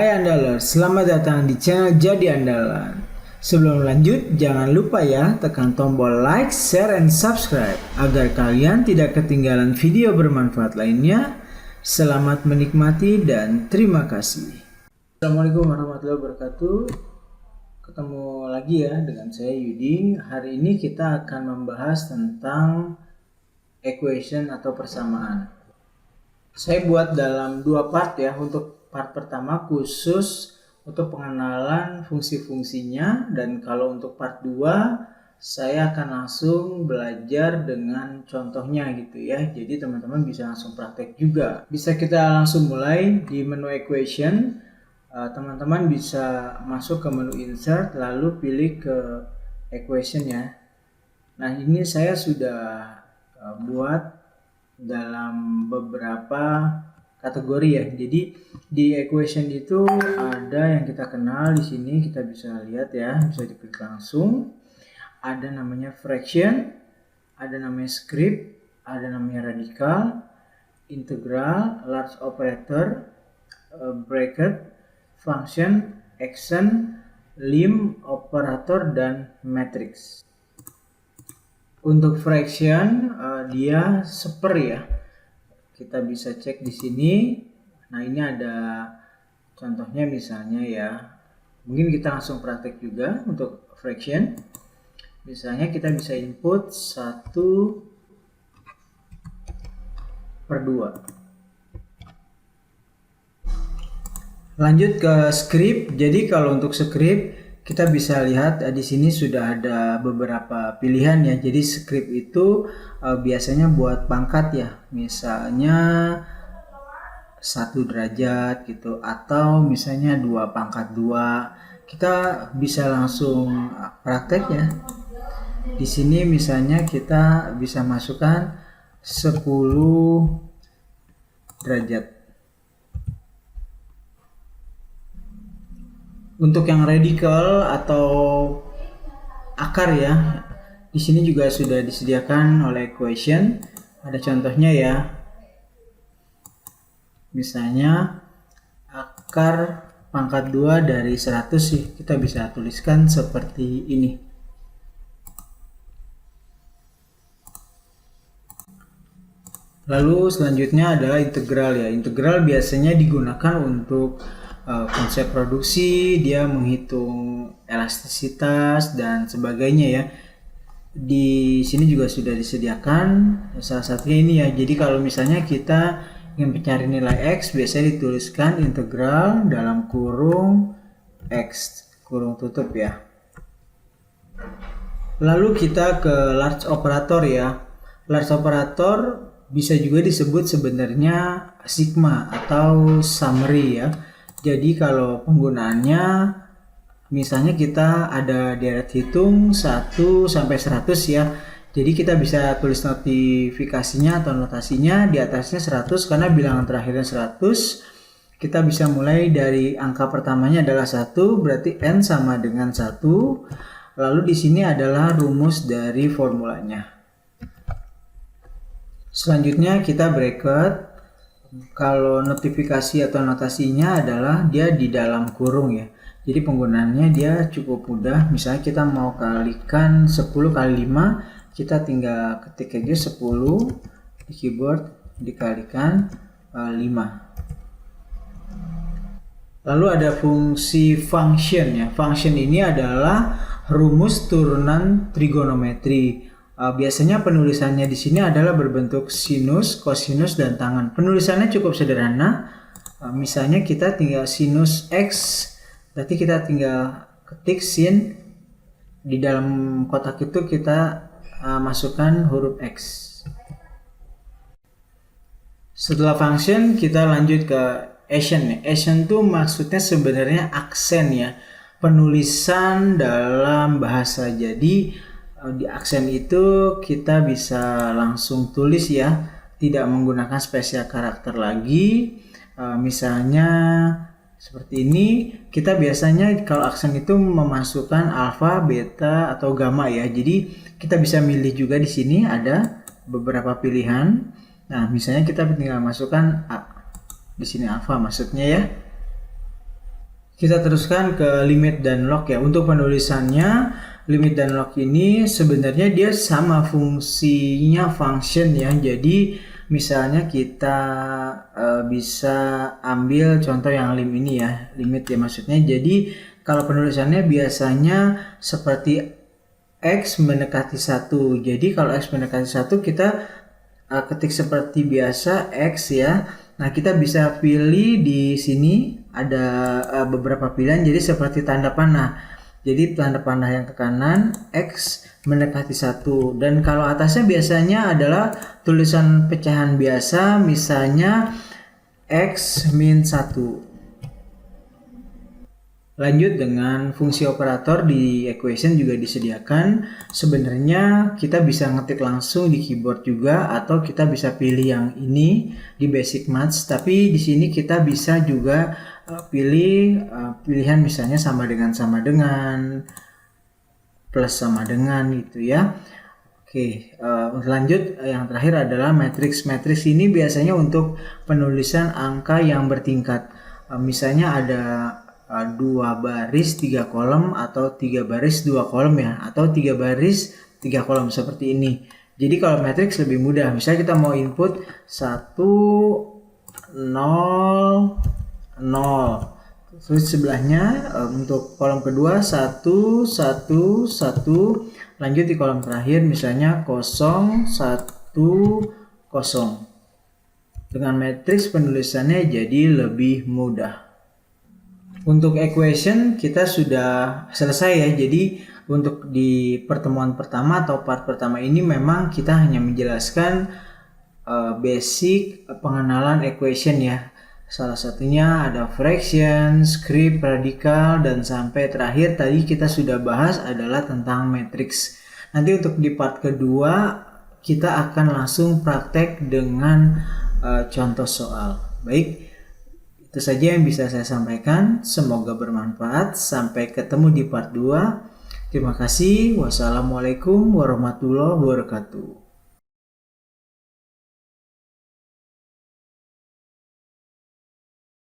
Hai Andalers, selamat datang di channel Jadi Andalan. Sebelum lanjut, jangan lupa ya tekan tombol like, share, and subscribe agar kalian tidak ketinggalan video bermanfaat lainnya. Selamat menikmati dan terima kasih. Assalamualaikum warahmatullahi wabarakatuh. Ketemu lagi ya dengan saya Yudi. Hari ini kita akan membahas tentang equation atau persamaan. Saya buat dalam dua part ya. Untuk part pertama khusus untuk pengenalan fungsi-fungsinya, dan kalau untuk part 2 saya akan langsung belajar dengan contohnya gitu ya. Jadi teman-teman bisa langsung praktek juga. Bisa kita langsung mulai di menu equation. Teman-teman bisa masuk ke menu insert lalu pilih ke equation ya. Nah, ini saya sudah buat dalam beberapa kategori ya. Jadi di equation itu ada yang kita kenal di sini, kita bisa lihat ya, bisa diklik langsung. Ada namanya fraction, ada namanya script, ada namanya radikal, integral, large operator, bracket, function, action, lim, operator, dan matrix. Untuk fraction dia seper ya. Kita bisa cek di sini. Nah, ini ada contohnya misalnya ya. Mungkin kita langsung praktek juga untuk fraction. Misalnya kita bisa input 1/2. Lanjut ke script. Jadi kalau untuk script kita bisa lihat di sini sudah ada beberapa pilihan ya. Jadi script itu biasanya buat pangkat ya. Misalnya 1 derajat gitu, atau misalnya 2/2. Kita bisa langsung praktek ya. Di sini misalnya kita bisa masukkan 10 derajat. Untuk yang radikal atau akar ya, di sini juga sudah disediakan oleh equation. Ada contohnya ya. Misalnya akar pangkat 2 dari 100 sih, kita bisa tuliskan seperti ini. Lalu selanjutnya adalah integral ya. Integral biasanya digunakan untuk konsep produksi, dia menghitung elastisitas dan sebagainya ya. Di sini juga sudah disediakan salah satunya ini ya. Jadi kalau misalnya kita ingin mencari nilai x, biasanya dituliskan integral dalam kurung x, kurung tutup ya. Lalu kita ke large operator ya. Large operator bisa juga disebut sebenarnya sigma atau summary ya. Jadi kalau penggunaannya, misalnya kita ada deret hitung 1 sampai 100 ya. Jadi kita bisa tulis notifikasinya atau notasinya di atasnya 100 karena bilangan terakhirnya 100. Kita bisa mulai dari angka pertamanya adalah 1, berarti n sama dengan 1. Lalu di sini adalah rumus dari formulanya. Selanjutnya kita bracket. Kalau notifikasi atau notasinya adalah dia di dalam kurung ya. Jadi penggunaannya dia cukup mudah. Misalnya kita mau kalikan 10 kali 5, kita tinggal ketik aja 10 di keyboard dikalikan 5. Lalu ada fungsi function ya. Function ini adalah rumus turunan trigonometri. Biasanya penulisannya di sini adalah berbentuk sinus, kosinus, dan tangan. Penulisannya cukup sederhana. Misalnya kita tinggal sinus x, berarti kita tinggal ketik sin, di dalam kotak itu kita masukkan huruf x. Setelah function kita lanjut ke action ya. Action itu maksudnya sebenarnya aksen ya, penulisan dalam bahasa. Jadi di aksen itu kita bisa langsung tulis ya, tidak menggunakan spesial karakter lagi. Misalnya seperti ini, kita biasanya kalau aksen itu memasukkan alfa, beta, atau gamma ya. Jadi kita bisa milih juga di sini ada beberapa pilihan. Nah, misalnya kita tinggal masukkan A. Di sini alfa maksudnya ya. Kita teruskan ke limit dan log ya. Untuk penulisannya, limit dan log ini sebenarnya dia sama fungsinya function ya. Jadi misalnya kita bisa ambil contoh yang lim ini ya, limit ya maksudnya. Jadi kalau penulisannya biasanya seperti X mendekati 1. Jadi kalau X mendekati 1 kita ketik seperti biasa X ya. Nah, kita bisa pilih di sini ada beberapa pilihan, jadi seperti tanda panah. Jadi tanda panah yang ke kanan X mendekati 1, dan kalau atasnya biasanya adalah tulisan pecahan biasa, misalnya X min 1. Lanjut dengan fungsi operator di equation juga disediakan. Sebenarnya kita bisa ngetik langsung di keyboard juga, atau kita bisa pilih yang ini di basic maths. Tapi di sini kita bisa juga pilih pilihan misalnya sama dengan, plus sama dengan gitu ya. Oke, lanjut yang terakhir adalah matrix. Matrix ini biasanya untuk penulisan angka yang bertingkat. Misalnya ada 2 baris 3 kolom, atau 3 baris 2 kolom ya, atau 3 baris 3 kolom seperti ini. Jadi kalau matriks lebih mudah. Misalnya kita mau input 1 0 0, terus sebelahnya untuk kolom kedua 1 1 1, lanjut di kolom terakhir misalnya 0 1 0. Dengan matriks penulisannya jadi lebih mudah. Untuk equation kita sudah selesai ya. Jadi untuk di pertemuan pertama atau part pertama ini memang kita hanya menjelaskan basic pengenalan equation ya. Salah satunya ada fraction, script, radikal, dan sampai terakhir tadi kita sudah bahas adalah tentang matrix. Nanti untuk di part kedua kita akan langsung praktek dengan contoh soal. Baik. Itu saja yang bisa saya sampaikan. Semoga bermanfaat. Sampai ketemu di part 2. Terima kasih. Wassalamualaikum warahmatullahi wabarakatuh.